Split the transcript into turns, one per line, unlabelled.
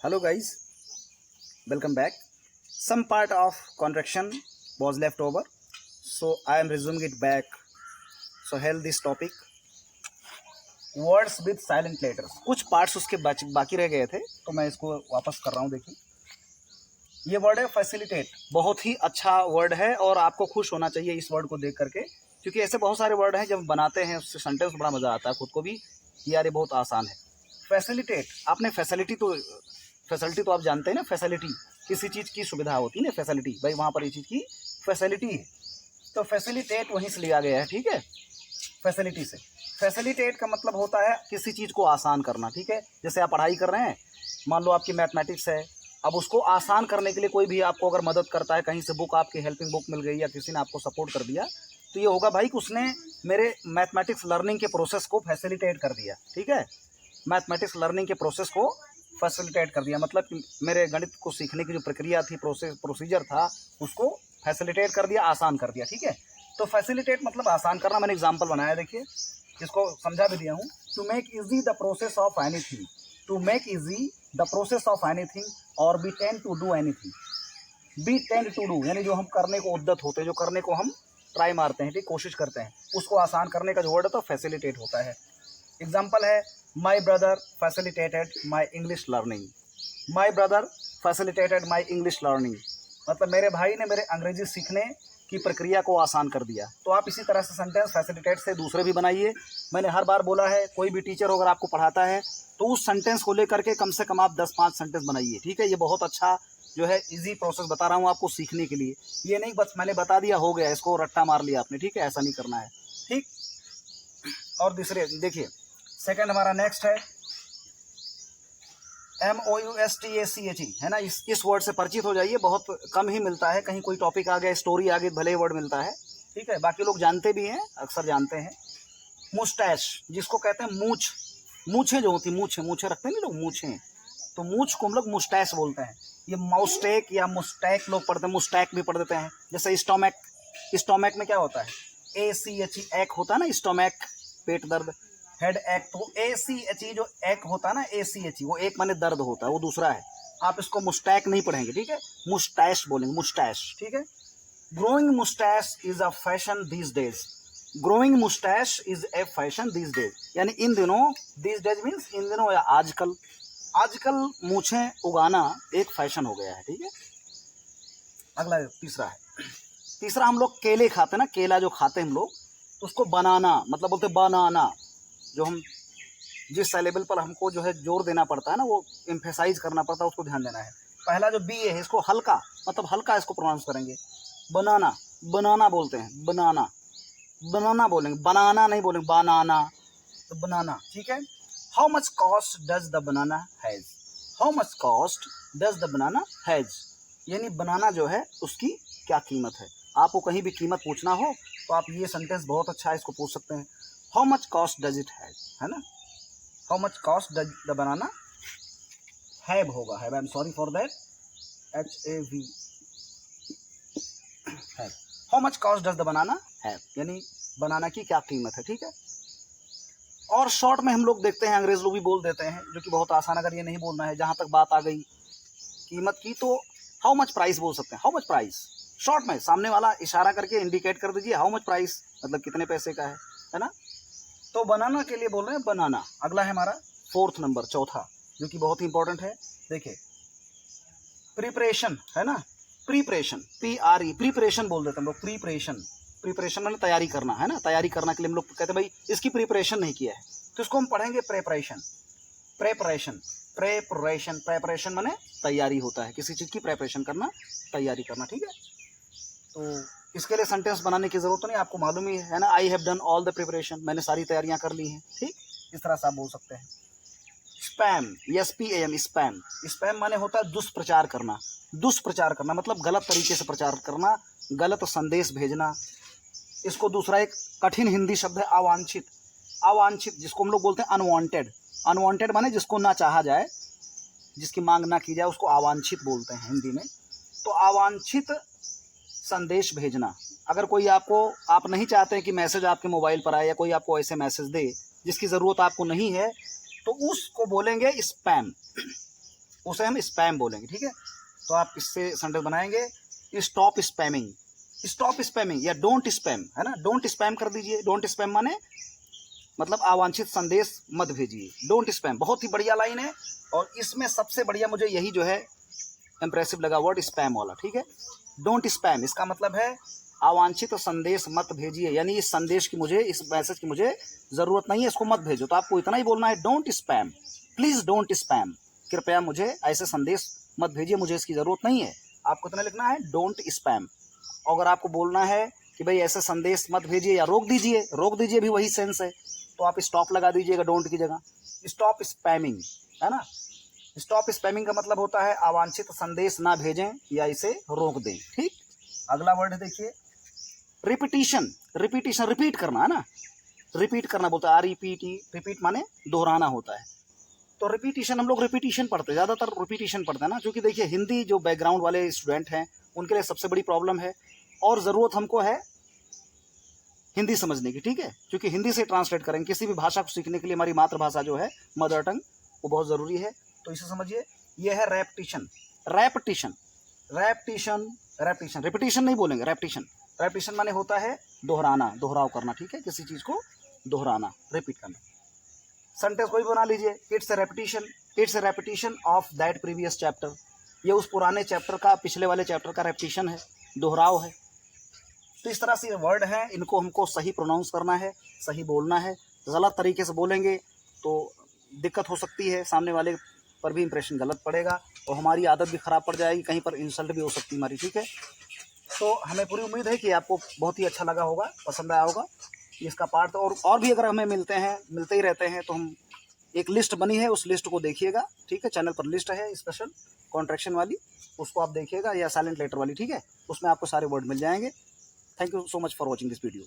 Hello guys, welcome back. Some part of contraction was left over, so I am resuming it back. So held this topic words with silent letters. कुछ parts उसके बाकी रह गए थे, तो मैं इसको वापस कर रहा हूँ. देखिए, ये वर्ड है फैसिलिटेट. बहुत ही अच्छा वर्ड है और आपको खुश होना चाहिए इस वर्ड को देख करके, क्योंकि ऐसे बहुत सारे वर्ड हैं जब बनाते हैं उससे सेंटेंस बड़ा मजा आता है खुद को भी. यार ये बहुत आसान है. फैसिलिटेट, आपने फैसिलिटी तो आप जानते हैं ना. फैसिलिटी किसी चीज़ की सुविधा होती है ना, फैसिलिटी. भाई वहाँ पर ये चीज़ की फैसिलिटी है, तो फैसिलिटेट वहीं से लिया गया है. ठीक है, फैसिलिटी से. फैसिलिटेट का मतलब होता है किसी चीज़ को आसान करना. ठीक है, जैसे आप पढ़ाई कर रहे हैं, मान लो आपकी मैथमेटिक्स है, अब उसको आसान करने के लिए कोई भी आपको अगर मदद करता है, कहीं से बुक, आपकी हेल्पिंग बुक मिल गई या किसी ने आपको सपोर्ट कर दिया, तो ये होगा भाई कि उसने मेरे मैथमेटिक्स लर्निंग के प्रोसेस को फैसिलिटेट कर दिया. ठीक है, मैथमेटिक्स लर्निंग के प्रोसेस को फैसिलिटेट कर दिया, मतलब कि मेरे गणित को सीखने की जो प्रक्रिया थी, प्रोसीजर था, उसको फैसिलिटेट कर दिया, आसान कर दिया. ठीक है, तो फैसिलिटेट मतलब आसान करना. मैंने एग्जांपल बनाया, देखिए, इसको समझा भी दिया हूँ. To make easy the process of anything, to make easy the process of anything और be tend to do anything. Be tend to do यानी जो हम करने को उद्यत होते हैं, जो करने को हम ट्राई मारते हैं, ठीक, कोशिश करते हैं, उसको आसान करने का जो वर्ड है तो फैसिलिटेट होता है. एग्जाम्पल है, my brother facilitated my English learning. My brother facilitated my English learning मतलब मेरे भाई ने मेरे अंग्रेजी सीखने की प्रक्रिया को आसान कर दिया. तो आप इसी तरह से सेंटेंस फैसिलिटेट से दूसरे भी बनाइए. मैंने हर बार बोला है, कोई भी टीचर अगर आपको पढ़ाता है तो उस सेंटेंस को लेकर के कम से कम आप 10-5 सेंटेंस बनाइए. ठीक है, ये बहुत अच्छा जो है इजी प्रोसेस बता रहा हूँ आपको सीखने के लिए. ये नहीं बस मैंने बता दिया हो गया, इसको रट्टा मार लिया आपने. ठीक है, ऐसा नहीं करना है. ठीक, और दूसरे देखिए, सेकंड हमारा नेक्स्ट है MOUSTACHE, है ना. इस वर्ड से परिचित हो जाइए, बहुत कम ही मिलता है. कहीं कोई टॉपिक आ गया, स्टोरी आ गई, भले ही वर्ड मिलता है. ठीक है, बाकी लोग जानते भी हैं, अक्सर जानते हैं. मुस्टैच, जिसको कहते हैं मूछ, मूछें जो होती, मूछें रखते हैं नहीं लोग, मूछें, तो मूछ को हम लोग मुस्टैच बोलते हैं. ये माउस्टेक या मुस्टैक लोग पढ़ते हैं, मुस्टैक भी पढ़ देते हैं. जैसे स्टोमैक, स्टोमैक में क्या होता है, ACHE, एक होता है ना स्टोमैक, पेट दर्द. हेड एक, तो ACHE जो एक होता है ना, ACHE वो एक माने दर्द होता है, वो दूसरा है. आप इसको मुस्टैक नहीं पढ़ेंगे. ठीक है, मुस्टैश बोलेंगे, मुस्टैश. ठीक है, growing Moustache is a fashion these days. Growing Moustache is a fashion these days, यानी इन दिनों, दीज डेज मीन्स इन दिनों या आजकल, आजकल मूछें उगाना एक फैशन हो गया है. ठीक है, अगला तीसरा है. तीसरा, हम लोग केले खाते हैं ना, केला जो खाते हैं हम लोग, तो उसको बनाना मतलब बोलते बनाना. जो हम जिस सेलेबल पर हमको जो है जोर देना पड़ता है ना, वो एम्फेसाइज करना पड़ता है, उसको ध्यान देना है. पहला जो बी है, इसको हल्का, मतलब हल्का इसको प्रोनाउंस करेंगे. बनाना, बनाना बोलते हैं, बनाना, बनाना बोलेंगे, बनाना नहीं बोलेंगे, बनाना, तो बनाना. ठीक है, how much cost does the banana has. How much cost does the banana has, यानी बनाना जो है उसकी क्या कीमत है. आपको कहीं भी कीमत पूछना हो तो आप ये सेंटेंस बहुत अच्छा है, इसको पूछ सकते हैं. How much cost does it have, है ना. How much cost does the banana have होगा, have, I am sorry for that, HAV, have. How much cost does the banana have, यानी बनाना की क्या कीमत है. ठीक है, और शॉर्ट में हम लोग देखते हैं, अंग्रेज लोग भी बोल देते हैं, जो कि बहुत आसान. अगर ये नहीं बोलना है, जहाँ तक बात आ गई कीमत की, तो हाउ मच प्राइस बोल सकते हैं. हाउ मच प्राइस, शॉर्ट में सामने वाला इशारा करके इंडिकेट कर दीजिए, हाउ मच प्राइस मतलब कितने पैसे का है ना. तो बनाना के लिए बोल रहे हैं बनाना. अगला है हमारा फोर्थ नंबर, चौथा, जो कि बहुत ही इंपॉर्टेंट है. देखिए, प्रिपरेशन, है ना. प्रिपरेशन, PRE, प्रिपरेशन बोल देते हैं हम लोग. प्रिपरेशन, प्रिपरेशन मतलब तैयारी करना, है ना. तैयारी करना के लिए हम लोग कहते हैं भाई इसकी प्रिपरेशन नहीं किया है, तो इसको हम पढ़ेंगे प्रेपरेशन. प्रेपरेशन, प्रेपरेशन, प्रेपरेशन माने तैयारी होता है, किसी चीज़ की प्रेपरेशन करना, तैयारी करना. ठीक है, तो इसके लिए सेंटेंस बनाने की जरूरत नहीं, आपको मालूम ही है ना. I have done all the preparation, मैंने सारी तैयारियां कर ली हैं. ठीक, इस तरह से आप बोल सकते हैं. स्पैम, SPAM, स्पैम, स्पैम माने होता है दुष्प्रचार करना. दुष्प्रचार करना मतलब गलत तरीके से प्रचार करना, गलत संदेश भेजना. इसको दूसरा एक कठिन हिंदी शब्द है अवांछित. अवांछित जिसको हम लोग बोलते हैं अनवांटेड. अनवांटेड माने जिसको ना चाहा जाए, जिसकी मांग ना की जाए, उसको अवांछित बोलते हैं हिंदी में. तो अवांछित संदेश भेजना, अगर कोई आपको, आप नहीं चाहते हैं कि मैसेज आपके मोबाइल पर आए, या कोई आपको ऐसे मैसेज दे जिसकी ज़रूरत आपको नहीं है, तो उसको बोलेंगे स्पैम. उसे हम स्पैम बोलेंगे, ठीक है। तो आप इससे सेंटेंस बनाएंगे, स्टॉप स्पैमिंग, स्टॉप स्पैमिंग या डोंट स्पैम, है ना, डोंट स्पैम कर दीजिए। डोंट स्पैम माने मतलब अवांछित संदेश मत भेजिए, डोंट स्पैम। बहुत ही बढ़िया लाइन है, और इसमें सबसे बढ़िया मुझे यही जो है इंप्रेसिव लगा वर्ड, स्पैम वाला, ठीक है। डोंट स्पैम, इसका मतलब है अवांछित संदेश मत भेजिए, यानी इस संदेश की मुझे, इस मैसेज की मुझे ज़रूरत नहीं है, इसको मत भेजो। तो आपको इतना ही बोलना है, don't spam, please don't spam, कृपया मुझे ऐसे संदेश मत भेजिए, मुझे इसकी ज़रूरत नहीं है। आपको इतना लिखना है, डोंट स्पैम। अगर आपको बोलना है कि भाई ऐसे संदेश मत भेजिए या रोक दीजिए, रोक दीजिए भी वही सेंस है, तो आप स्टॉप लगा दीजिएगा डोंट की जगह, स्टॉप स्पैमिंग, है ना। स्टॉप स्पैमिंग का मतलब होता है अवांछित संदेश ना भेजें या इसे रोक दें, ठीक। अगला वर्ड है देखिए, रिपीटिशन। रिपीटिशन, रिपीट करना, है ना, रिपीट करना बोलता है, REPT, रिपीट माने दोहराना होता है। तो रिपीटिशन, हम लोग रिपीटिशन पढ़ते हैं, ज़्यादातर रिपीटिशन पढ़ते हैं ना, क्योंकि देखिए हिंदी जो बैकग्राउंड वाले स्टूडेंट हैं उनके लिए सबसे बड़ी प्रॉब्लम है, और ज़रूरत हमको है हिंदी समझने की, ठीक है, क्योंकि हिंदी से ट्रांसलेट करेंगे। किसी भी भाषा को सीखने के लिए हमारी मातृभाषा जो है, मदर टंग, वो बहुत ज़रूरी है। तो इसे समझिए, ये है रैप्टिशन। रैप्टिशन, रैप्टिशन, रैप्टिशन, रिपीटिशन नहीं बोलेंगे, रैप्टिशन। रैप्टिशन माने होता है दोहराना, दोहराव करना, ठीक है, किसी चीज़ को दोहराना, रिपीट करना। सेंटेंस कोई बना लीजिए, it's a repetition, it's a repetition of that previous chapter, ये उस पुराने चैप्टर का, पिछले वाले चैप्टर का रेपिटेशन है, दोहराव है। तो इस तरह से ये वर्ड हैं, इनको हमको सही प्रोनाउंस करना है, सही बोलना है। गलत तरीके से बोलेंगे तो दिक्कत हो सकती है, सामने वाले पर भी इंप्रेशन गलत पड़ेगा, और हमारी आदत भी ख़राब पड़ जाएगी, कहीं पर इंसल्ट भी हो सकती है हमारी, ठीक है। तो हमें पूरी उम्मीद है कि आपको बहुत ही अच्छा लगा होगा, पसंद आया होगा इसका पार्ट। और भी अगर हमें मिलते ही रहते हैं, तो हम, एक लिस्ट बनी है, उस लिस्ट को देखिएगा, ठीक है। चैनल पर लिस्ट है स्पेशल कॉन्ट्रैक्शन वाली, उसको आप देखिएगा, या साइलेंट लेटर वाली, ठीक है, उसमें आपको सारे वर्ड मिल जाएंगे। Thank you so much for watching this video.